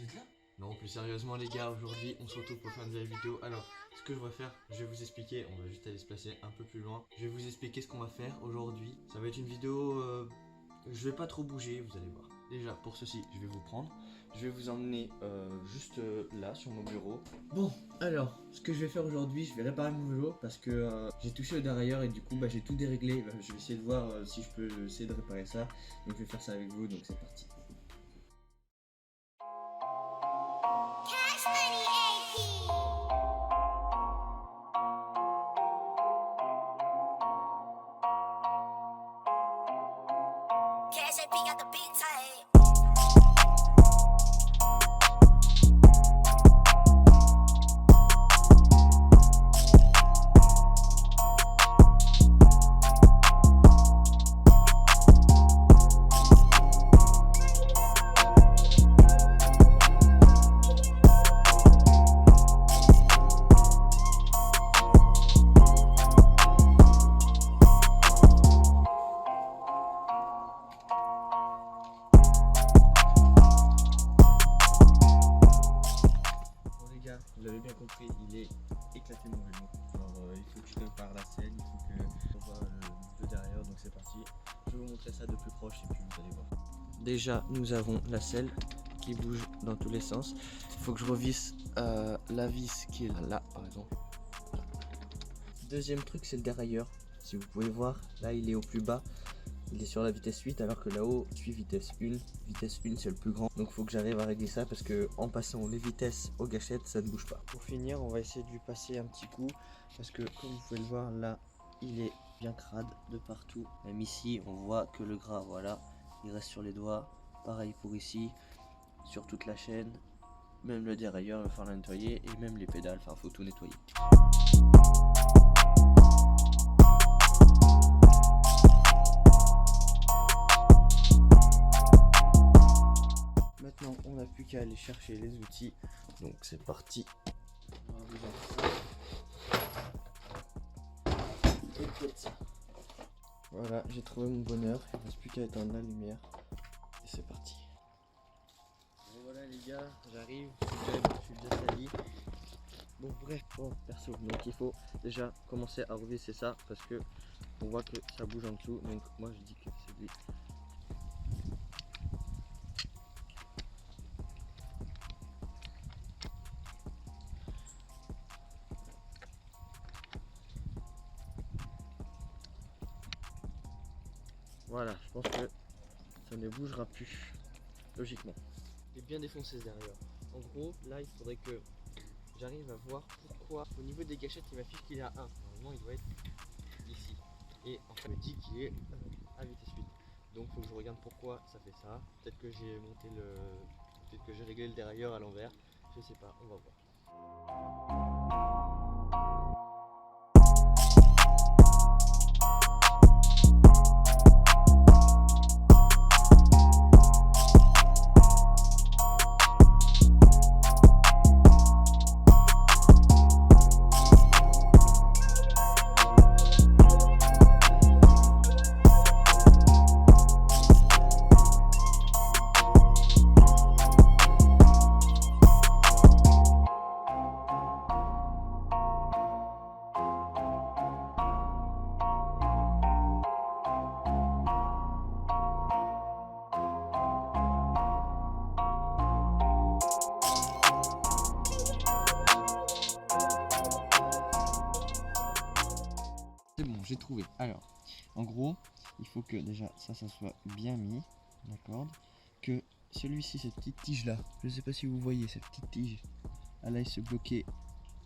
êtes là? Non, plus sérieusement les gars, aujourd'hui on se retrouve pour faire une nouvelle vidéo. Alors, ce que je vais faire, je vais vous expliquer, on va juste aller se placer un peu plus loin. Je vais vous expliquer ce qu'on va faire aujourd'hui. Ça va être une vidéo, je vais pas trop bouger, vous allez voir. Déjà, pour ceci, je vais vous prendre. Je vais vous emmener juste là, sur mon bureau. Bon, alors, ce que je vais faire aujourd'hui, je vais réparer mon vélo parce que j'ai touché au dérailleur et du coup, j'ai tout déréglé. Je vais essayer de voir si je peux essayer de réparer ça. Donc, je vais faire ça avec vous, donc c'est parti. Cash AP got the big tight. Vous avez bien compris, il est éclaté mon vélo. Alors il faut que je répare la selle, il faut que on voit le derrière, donc c'est parti. Je vais vous montrer ça de plus proche et puis vous allez voir. Déjà nous avons la selle qui bouge dans tous les sens. Il faut que je revisse la vis qui est là par exemple. Deuxième truc, c'est le dérailleur. Si vous pouvez voir, là il est au plus bas. Il est sur la vitesse 8 alors que là-haut je suis vitesse 1. Vitesse 1 c'est le plus grand. Donc il faut que j'arrive à régler ça parce que en passant les vitesses aux gâchettes ça ne bouge pas. Pour finir on va essayer de lui passer un petit coup parce que comme vous pouvez le voir là il est bien crade de partout. Même ici on voit que le gras voilà il reste sur les doigts. Pareil pour ici, sur toute la chaîne. Même le dérailleur il va falloir le nettoyer et même les pédales, enfin faut tout nettoyer. Maintenant, on n'a plus qu'à aller chercher les outils. Donc c'est parti. On va vous faire ça. Voilà, j'ai trouvé mon bonheur. Il ne reste plus qu'à éteindre la lumière. Et c'est parti. Bon voilà les gars, j'arrive. Je suis déjà sali. Bon bref, bon perso. Donc il faut déjà commencer à revisser ça parce que on voit que ça bouge en dessous. Donc moi je dis que c'est des... Voilà, je pense que ça ne bougera plus, logiquement. Il est bien défoncé ce derrière. En gros, là, il faudrait que j'arrive à voir pourquoi, au niveau des gâchettes, il m'affiche qu'il est à 1. Normalement, il doit être ici. Et en fait, il me dit qu'il est à vitesse 8. Donc, il faut que je regarde pourquoi ça fait ça. Peut-être que j'ai monté le... Peut-être que j'ai réglé le dérailleur à l'envers. Je sais pas, on va voir. C'est bon, j'ai trouvé. Alors, en gros, il faut que déjà ça soit bien mis, d'accord. Que celui-ci, cette petite tige là, je ne sais pas si vous voyez cette petite tige, elle aille se bloquer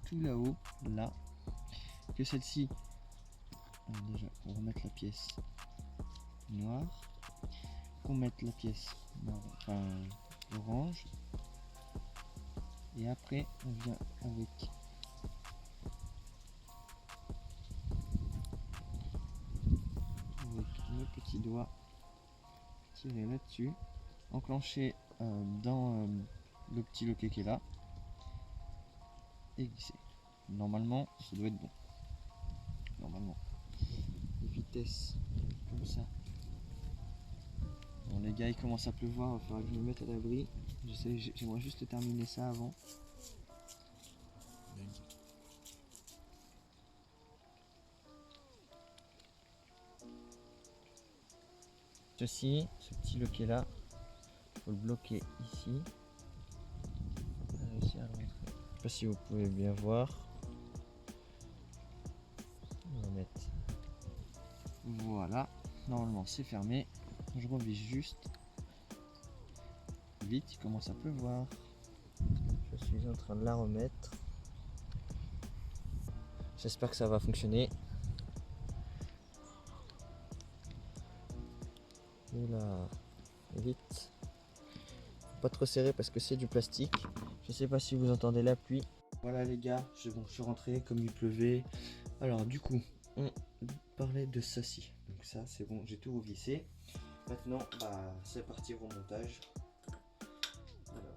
tout là-haut, là. Que celle-ci, déjà, on va mettre la pièce noire, qu'on mette la pièce enfin, orange, et après on vient avec nos petits doigts, tirer là-dessus, enclencher dans le petit loquet qui est là, et glisser. Normalement, ça doit être bon. Normalement. Vitesse comme ça. Bon les gars. gars, il commence à pleuvoir, il va falloir que je me mette à l'abri. J'aimerais juste terminer ça avant. Ceci, ce petit loquet là, il faut le bloquer ici. On va réussir à le rentrer. Je sais pas si vous pouvez bien voir. On va mettre. Voilà, normalement c'est fermé. Je revise juste. Vite, il commence à pleuvoir. Je suis en train de la remettre. J'espère que ça va fonctionner. Oula, vite. Pas trop serré parce que c'est du plastique. Je sais pas si vous entendez la pluie. Voilà les gars, je suis rentré comme il pleuvait. Alors du coup, on parlait de ceci. Donc ça c'est bon, j'ai tout revissé. Maintenant, bah, c'est parti remontage. Alors,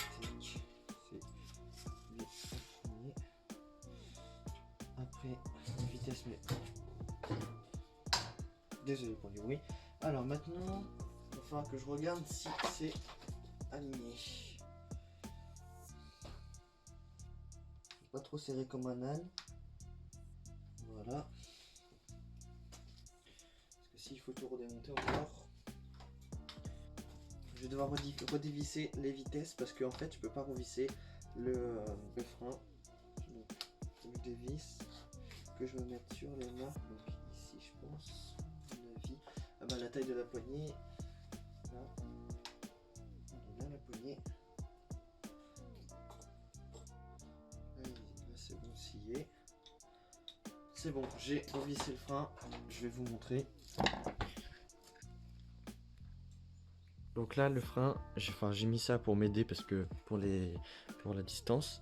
c'est bien. Après, vitesse, mais désolé pour les bruits. Alors maintenant, il va falloir que je regarde si c'est aligné. Pas trop serré comme un âne. Voilà. Parce que s'il faut tout redémonter encore. Je vais devoir redévisser les vitesses parce qu'en fait je peux pas revisser le frein. Donc je dévisse, que je me mette sur les marques. Donc ici je pense, à mon avis. Ah bah la taille de la poignée. Là, on a la poignée. Là c'est bon scié. C'est bon, j'ai revissé le frein. Je vais vous montrer. Donc là le frein, j'ai mis ça pour m'aider parce que pour la distance,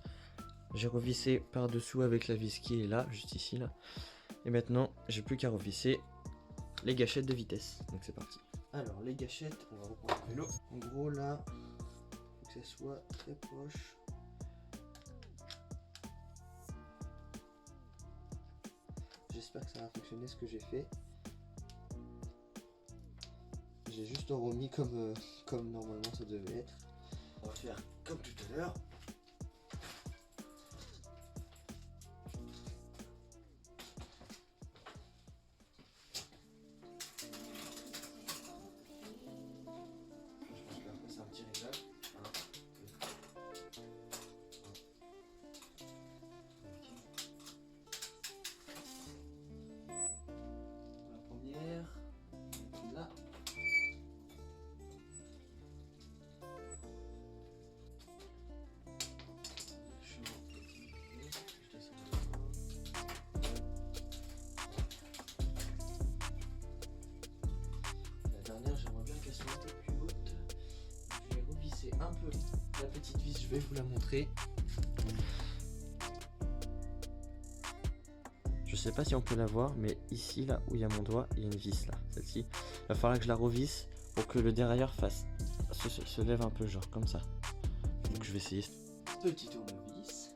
j'ai revissé par dessous avec la vis qui est là, juste ici là. Et maintenant j'ai plus qu'à revisser les gâchettes de vitesse. Donc c'est parti. Alors les gâchettes, on va reprendre le vélo. En gros là, faut que ça soit très proche. J'espère que ça va fonctionner ce que j'ai fait. J'ai juste remis comme normalement ça devait être. On va faire comme tout à l'heure. Je pense qu'après c'est un petit réglage. La première, là. J'aimerais bien qu'elle soit un peu plus haute. Je vais revisser un peu la petite vis, je vais vous la montrer. Je sais pas si on peut la voir, mais ici là où il y a mon doigt, il y a une vis là, celle-ci. Il va falloir que je la revisse pour que le dérailleur se lève un peu, genre comme ça. Donc je vais essayer. Petit tournevis.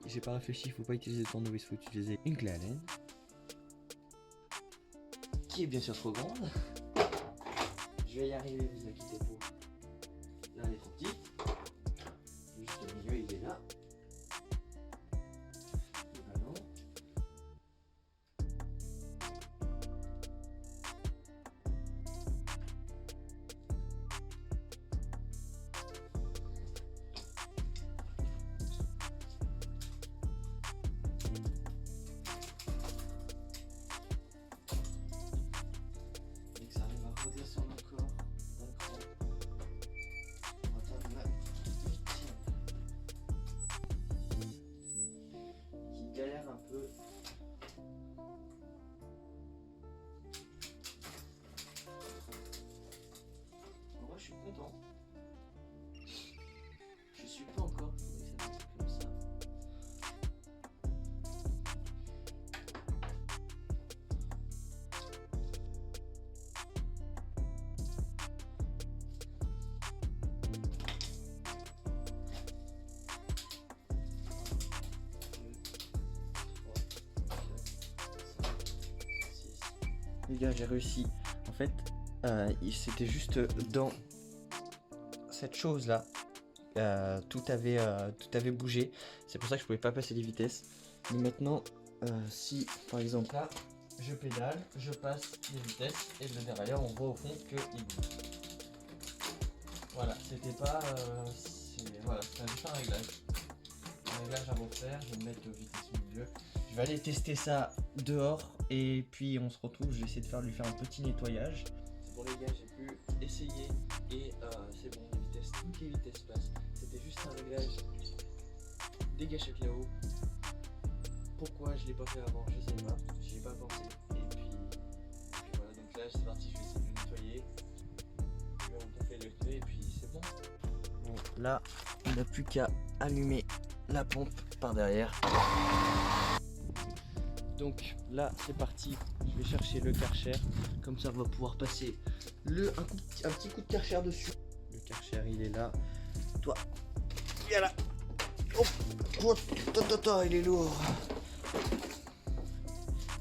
J'ai pas réfléchi, il faut pas utiliser le tournevis, il faut utiliser une clé Allen. Qui est bien sûr trop grande. Je vais y arriver, vous inquiétez pas. Là elle est trop petite. Juste au milieu il est là. Voilà, non. Ça arrive à redescendre encore d'un cran. On va faire la 8e qui galère un peu. Moi je suis content. Je suis pas encore, il faudrait que ça reste comme ça. Les gars, j'ai réussi. En fait, c'était juste dans cette chose là. Tout avait bougé. C'est pour ça que je pouvais pas passer les vitesses. Mais maintenant, si par exemple là, je pédale, je passe les vitesses et de derrière, on voit au fond qu'il bouge. Voilà, c'était pas. Voilà, c'était juste un réglage. Un réglage à refaire. Je vais me mettre aux vitesses milieu. Je vais aller tester ça dehors et puis on se retrouve. Je vais essayer de lui faire un petit nettoyage. C'est bon les gars, j'ai pu essayer et c'est bon, toutes les vitesses passent. C'était juste un réglage des gâchettes là-haut. Pourquoi je l'ai pas fait avant, je sais pas, j'y ai pas pensé. Et puis voilà, donc là c'est parti, je vais essayer de le nettoyer. Je vais en fait le nettoyer et puis c'est bon. Bon, là on n'a plus qu'à allumer la pompe par derrière. Donc là c'est parti, je vais chercher le Karcher, comme ça on va pouvoir passer un petit coup de Karcher dessus. Le Karcher il est là, toi, viens là. Oh, il est lourd.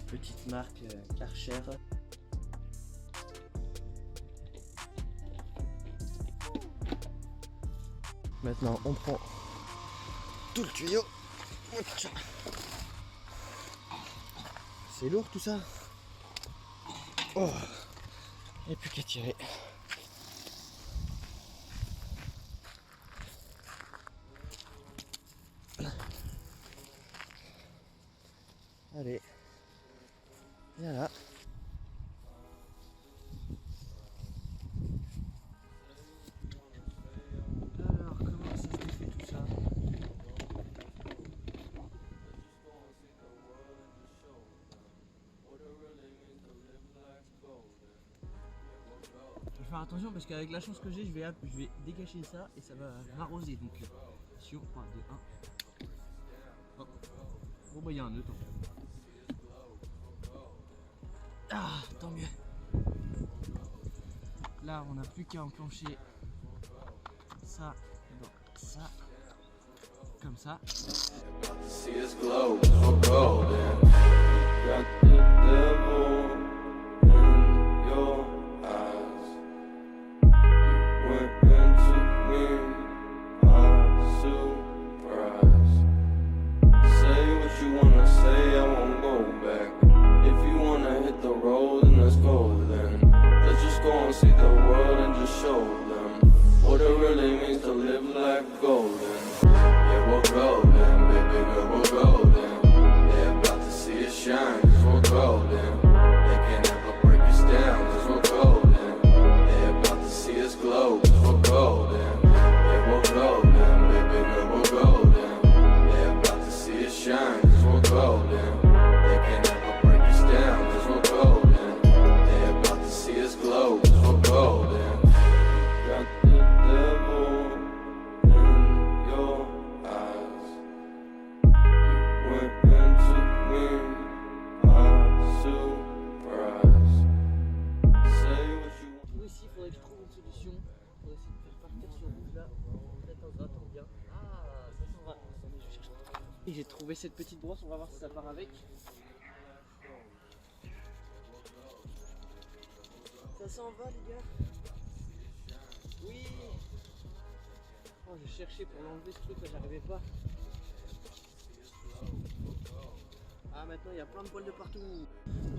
Petite marque Karcher. Maintenant on prend tout le tuyau. C'est lourd tout ça. Oh, il n'y a plus qu'à tirer. Allez, viens là. Alors, comment ça se défait tout ça? Je vais faire attention parce qu'avec la chance que j'ai, je vais dégager ça et ça va m'arroser. Donc, sur 3, 2, 1. Oh. Bon, bah, il y a un nœud, tant mieux. Ah, tant mieux. Là, on n'a plus qu'à enclencher ça dans ça. Comme ça. See the world and just show them what it really means to live like golden. Yeah, we're golden, baby girl, we're golden. They're about to see us shine, cause we're golden. They can't ever break us down, cause we're golden. They're about to see us glow, cause we're golden. Yeah, we're golden, baby girl, we're golden. They're about to see us shine, cause we're golden. They can't ever break us down, cause we're golden. They're about to see us glow. Golden. Got the devil in your eyes. You went into me, I'm surprised. Say what you want. Ici, il faudrait que je trouve une solution pour essayer de faire partir ce rouge là. Attends bien. Ah, ça s'en va. Attendez, je cherche. Et j'ai trouvé cette petite brosse, on va voir si ça part avec. Ça s'en va les gars. Oui. Oh, je cherchais pour l'enlever ce truc là, j'arrivais pas. Ah, maintenant il y a plein de poils de partout.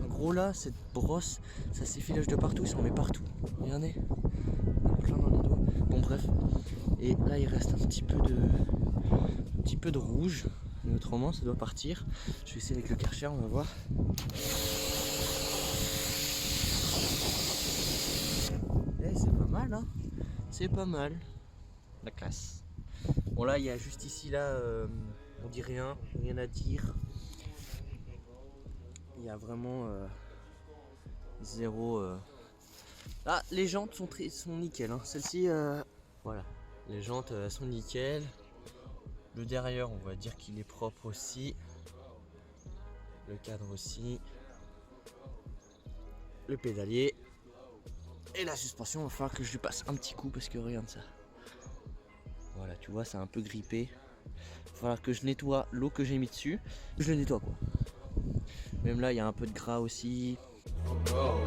En gros là, cette brosse, ça s'effilage de partout, ça en met partout. Regardez, il y en a plein dans les doigts. Bon bref. Et là il reste un petit peu de rouge. Mais autrement ça doit partir. Je vais essayer avec le Karcher, on va voir. C'est pas mal hein. C'est pas mal. La classe. Bon là il y a juste ici là on dit rien à dire. Il y a vraiment zéro. Ah, les jantes sont nickel hein. Celle-ci voilà. Les jantes sont nickel. Le derrière on va dire qu'il est propre aussi. Le cadre aussi. Le pédalier. Et la suspension, il va falloir que je lui passe un petit coup parce que regarde ça. Voilà, tu vois, c'est un peu grippé. Il va falloir que je nettoie l'eau que j'ai mis dessus. Je le nettoie quoi. Même là, il y a un peu de gras aussi. golden.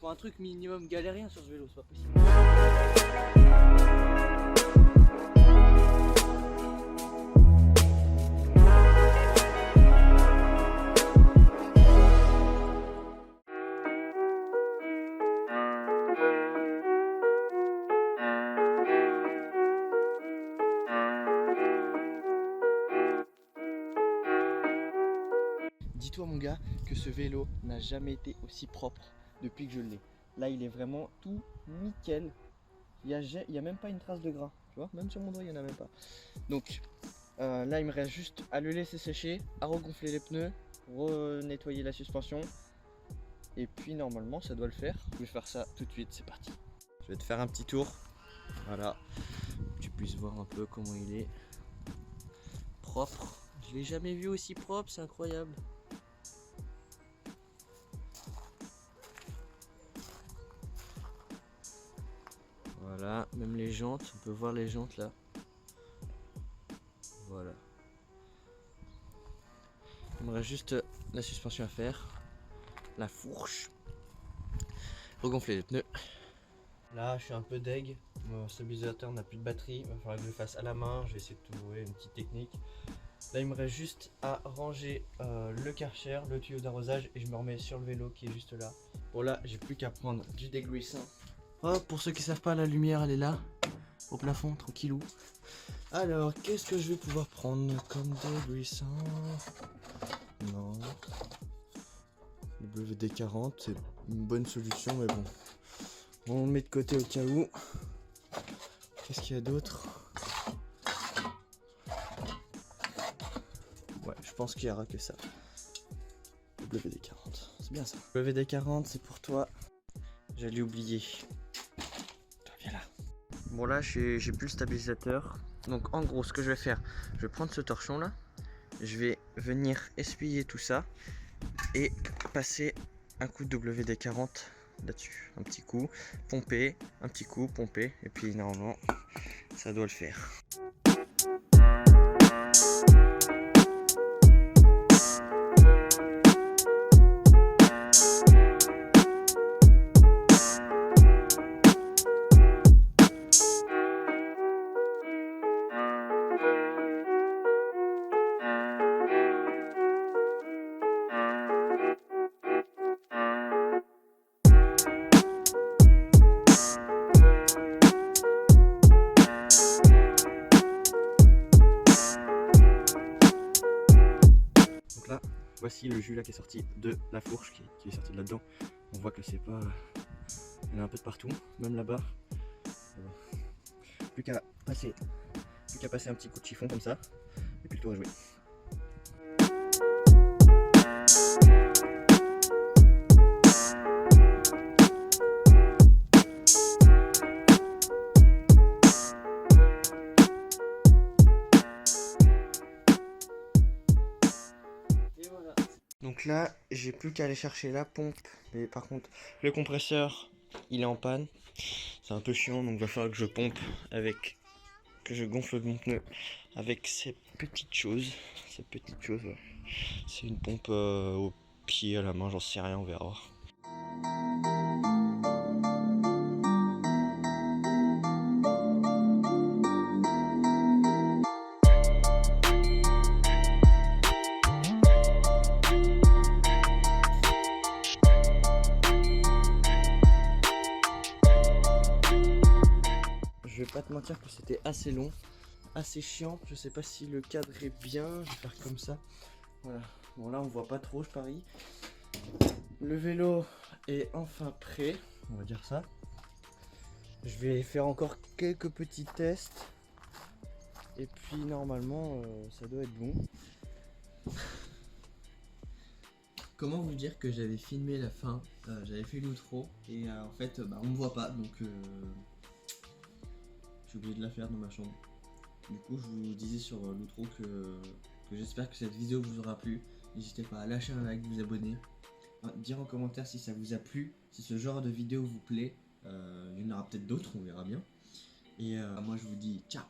Faut un truc minimum galérien sur ce vélo, c'est pas possible. Dis-toi mon gars que ce vélo n'a jamais été aussi propre depuis que je l'ai. Là il est vraiment tout nickel. Il y a même pas une trace de gras. Tu vois, même sur mon doigt il n'y en a même pas. Donc là il me reste juste à le laisser sécher, à regonfler les pneus, nettoyer la suspension. Et puis normalement ça doit le faire. Je vais faire ça tout de suite, c'est parti. Je vais te faire un petit tour. Voilà. Que tu puisses voir un peu comment il est propre. Je l'ai jamais vu aussi propre, c'est incroyable. Voilà, même les jantes, on peut voir les jantes là. Voilà. Il me reste juste la suspension à faire, la fourche, regonfler les pneus. Là, je suis un peu deg. Mon stabilisateur n'a plus de batterie. Il va falloir que je le fasse à la main. Je vais essayer de trouver une petite technique. Là, il me reste juste à ranger le Karcher, le tuyau d'arrosage et je me remets sur le vélo qui est juste là. Bon, là, j'ai plus qu'à prendre du dégluissant. Oh, pour ceux qui savent pas, la lumière elle est là, au plafond, tranquillou. Alors, qu'est-ce que je vais pouvoir prendre comme dégluissant? Non. WD-40, c'est une bonne solution, mais bon. On le met de côté au cas où. Qu'est-ce qu'il y a d'autre? Ouais, je pense qu'il n'y aura que ça. WD-40, c'est bien ça. WD-40, c'est pour toi. J'allais oublier. Toi, viens là. Bon là, j'ai plus le stabilisateur. Donc en gros, ce que je vais faire, je vais prendre ce torchon là. Je vais venir essuyer tout ça. Et passer un coup de WD-40 là-dessus. Un petit coup, pomper, un petit coup, pomper. Et puis normalement, ça doit le faire. Là, voici le jus là qui est sorti de la fourche qui est sorti de là-dedans. On voit que c'est pas... Il y en a un peu de partout, même là-bas. Plus qu'à passer un petit coup de chiffon comme ça, et puis le tour est joué. Donc là, j'ai plus qu'à aller chercher la pompe. Mais par contre, le compresseur, il est en panne. C'est un peu chiant, donc il va falloir que je pompe avec... que je gonfle mon pneu avec ces petites choses. Ouais. C'est une pompe au pied, à la main, j'en sais rien, on verra. Je vais pas te mentir que c'était assez long, assez chiant. Je sais pas si le cadre est bien. Je vais faire comme ça. Voilà. Bon là on voit pas trop, je parie. Le vélo est enfin prêt. On va dire ça. Je vais faire encore quelques petits tests. Et puis normalement ça doit être bon. Comment vous dire que j'avais filmé la fin, j'avais fait l'outro et en fait on me voit pas donc j'ai oublié de la faire dans ma chambre. Du coup je vous disais sur l'outro que j'espère que cette vidéo vous aura plu. N'hésitez pas à lâcher un like, vous abonner, dire en commentaire si ça vous a plu, si ce genre de vidéo vous plaît. Il y en aura peut-être d'autres, on verra bien. Et moi je vous dis ciao.